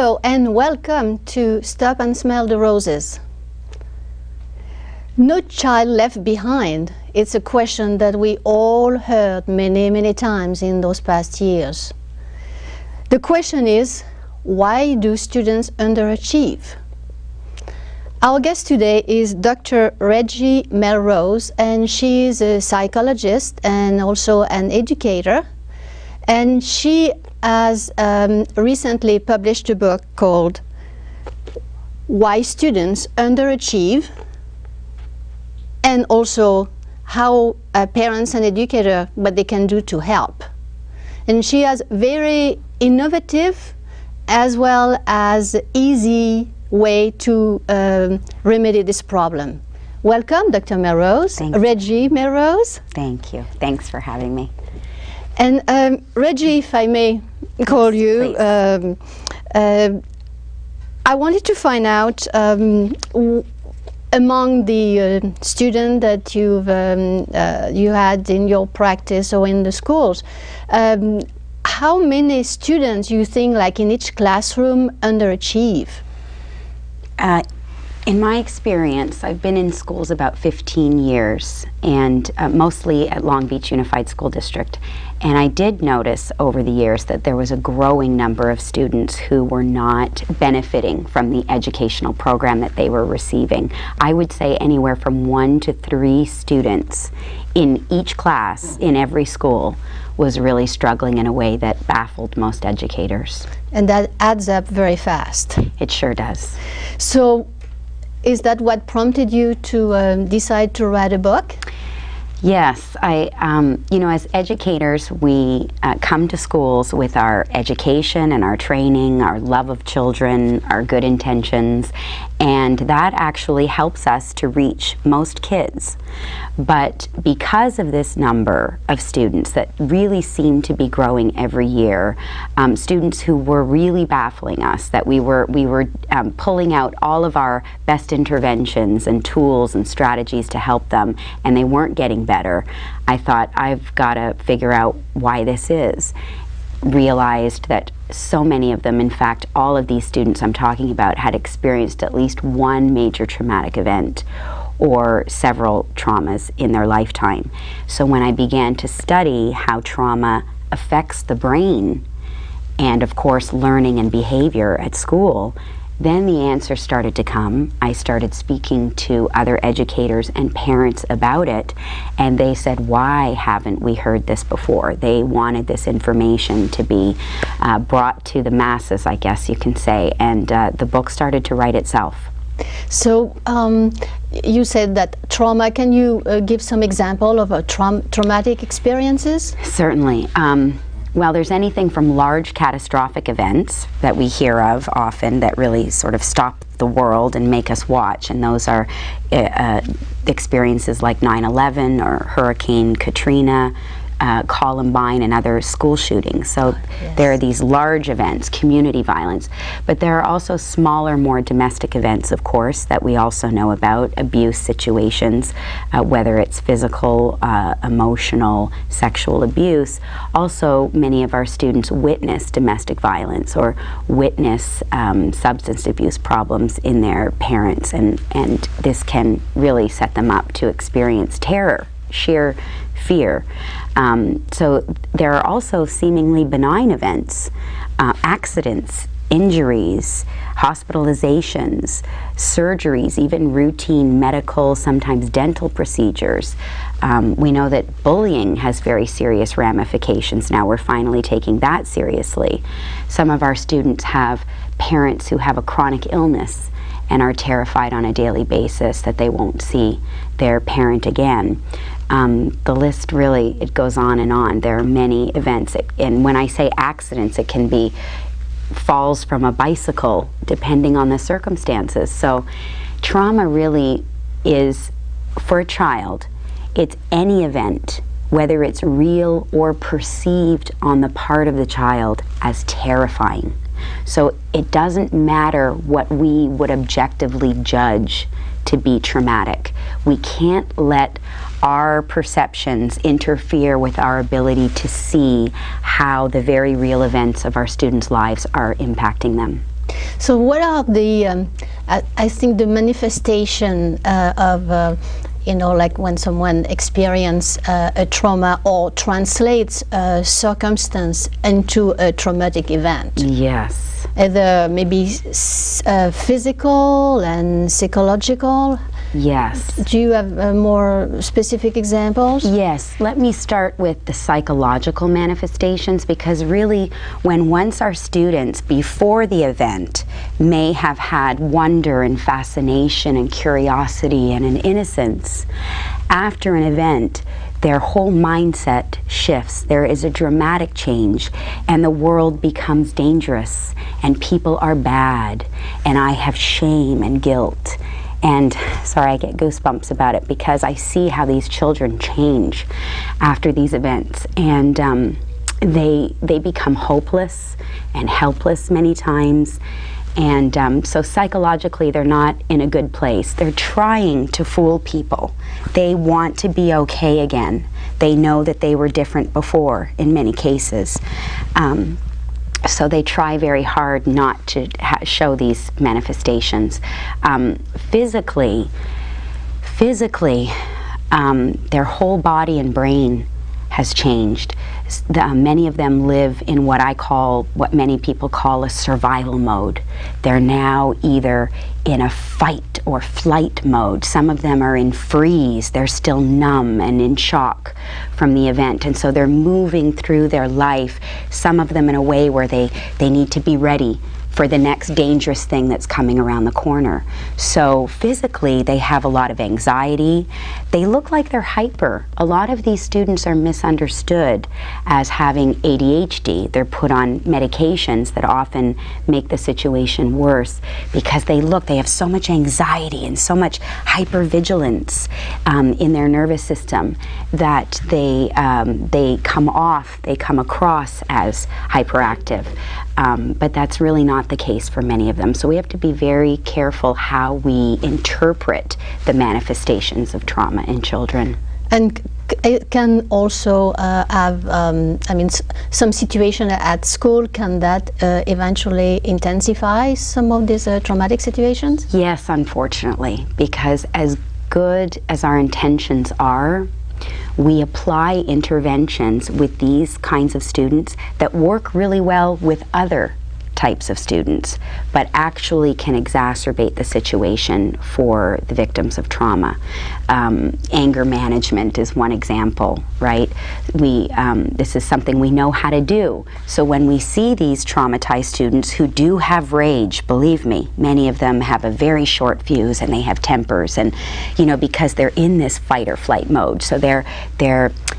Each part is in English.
Hello and welcome to Stop and Smell the Roses. No child left behind. It's a question that we all heard many times in those past years. The question is, why do students underachieve? Our guest today is Dr. Reggie Melrose, and she is a psychologist and also an educator. And she has recently published a book called Why Students Underachieve, and also how parents and educators, what they can do to help. And she has very innovative as well as easy way to remedy this problem. Welcome, Dr. Melrose. Reggie Melrose. Thank you. Thanks for having me. And Reggie, if I may call you, I wanted to find out among the students that you had in your practice or in the schools, how many students you think, like in each classroom, underachieve? In my experience, I've been in schools about 15 years, and mostly at Long Beach Unified School District. And I did notice over the years that there was a growing number of students who were not benefiting from the educational program that they were receiving. I would say anywhere from 1 to 3 students in each class in every school was really struggling in a way that baffled most educators. And that adds up very fast. It sure does. So, is that what prompted you to decide to write a book? Yes, you know, as educators, we come to schools with our education and our training, our love of children, our good intentions, and that actually helps us to reach most kids. But because of this number of students that really seem to be growing every year, students who were really baffling us, that we were pulling out all of our best interventions and tools and strategies to help them, and they weren't getting better, I thought, I've got to figure out why this is. Realized that so many of them, in fact, all of these students I'm talking about, had experienced at least one major traumatic event or several traumas in their lifetime. So when I began to study how trauma affects the brain and, of course, learning and behavior at school, then the answer started to come. I started speaking to other educators and parents about it, and they said, why haven't we heard this before? They wanted this information to be brought to the masses, I guess you can say, and the book started to write itself. So you said that trauma. Can you give some example of traumatic experiences? Certainly. Well, there's anything from large catastrophic events that we hear of often that really sort of stop the world and make us watch, and those are experiences like 9/11 or Hurricane Katrina, Columbine, and other school shootings. So yes, there are these large events, community violence, but there are also smaller, more domestic events, of course, that we also know about, abuse situations, whether it's physical, emotional, sexual abuse. Also, many of our students witness domestic violence or witness substance abuse problems in their parents, and this can really set them up to experience terror, sheer fear. So there are also seemingly benign events, accidents, injuries, hospitalizations, surgeries, even routine medical, sometimes dental procedures. We know that bullying has very serious ramifications now. We're finally taking that seriously. Some of our students have parents who have a chronic illness and are terrified on a daily basis that they won't see their parent again. The list really, it goes on and on. There are many events, and when I say accidents, it can be falls from a bicycle, depending on the circumstances. So trauma really is, for a child, it's any event, whether it's real or perceived on the part of the child as terrifying. So it doesn't matter what we would objectively judge to be traumatic. We can't let our perceptions interfere with our ability to see how the very real events of our students' lives are impacting them. So what are the, I think the manifestation of, you know, like when someone experiences a trauma or translates a circumstance into a traumatic event? Yes. Either maybe physical and psychological? Yes. Do you have more specific examples? Yes. Let me start with the psychological manifestations, because really once our students before the event may have had wonder and fascination and curiosity and an innocence, after an event their whole mindset shifts. There is a dramatic change, and the world becomes dangerous, and people are bad, and I have shame and guilt. And sorry, I get goosebumps about it, because I see how these children change after these events, and they become hopeless and helpless many times. And so psychologically, they're not in a good place. They're trying to fool people. They want to be okay again. They know that they were different before in many cases. So they try very hard not to show these manifestations. Physically, their whole body and brain has changed. Many of them live in what many people call a survival mode. They're now either in a fight or flight mode. Some of them are in freeze. They're still numb and in shock from the event, and so they're moving through their life, some of them in a way where they need to be ready for the next dangerous thing that's coming around the corner. So physically, they have a lot of anxiety. They look like they're hyper. A lot of these students are misunderstood as having ADHD. They're put on medications that often make the situation worse, because they have so much anxiety and so much hypervigilance in their nervous system that they come across as hyperactive. But that's really not the case for many of them. So we have to be very careful how we interpret the manifestations of trauma in children. And it can also have, some situation at school, can that eventually intensify some of these traumatic situations? Yes, unfortunately, because as good as our intentions are, we apply interventions with these kinds of students that work really well with other types of students, but actually can exacerbate the situation for the victims of trauma. Anger management is one example, right? This is something we know how to do. So when we see these traumatized students who do have rage, believe me, many of them have a very short fuse and they have tempers, and because they're in this fight or flight mode. So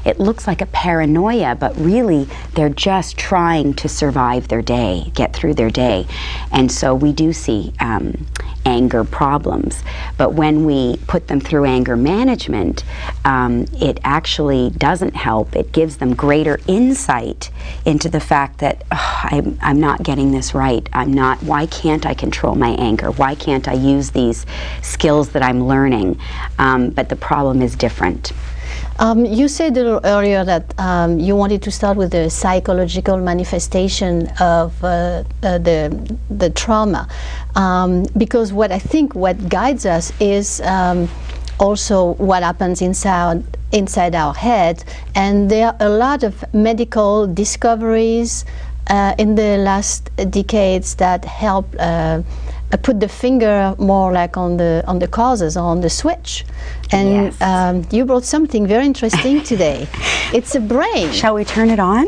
it looks like a paranoia, but really they're just trying to survive their day, get through their day. And so we do see anger problems. But when we put them through anger management, it actually doesn't help. It gives them greater insight into the fact that I'm not getting this right. Why can't I control my anger? Why can't I use these skills that I'm learning? But the problem is different. You said a little earlier that you wanted to start with the psychological manifestation of the trauma, because what guides us is also what happens inside our head, and there are a lot of medical discoveries in the last decades that help put the finger more like on the causes, on the switch. And yes. You brought something very interesting today. It's a brain. Shall we turn it on?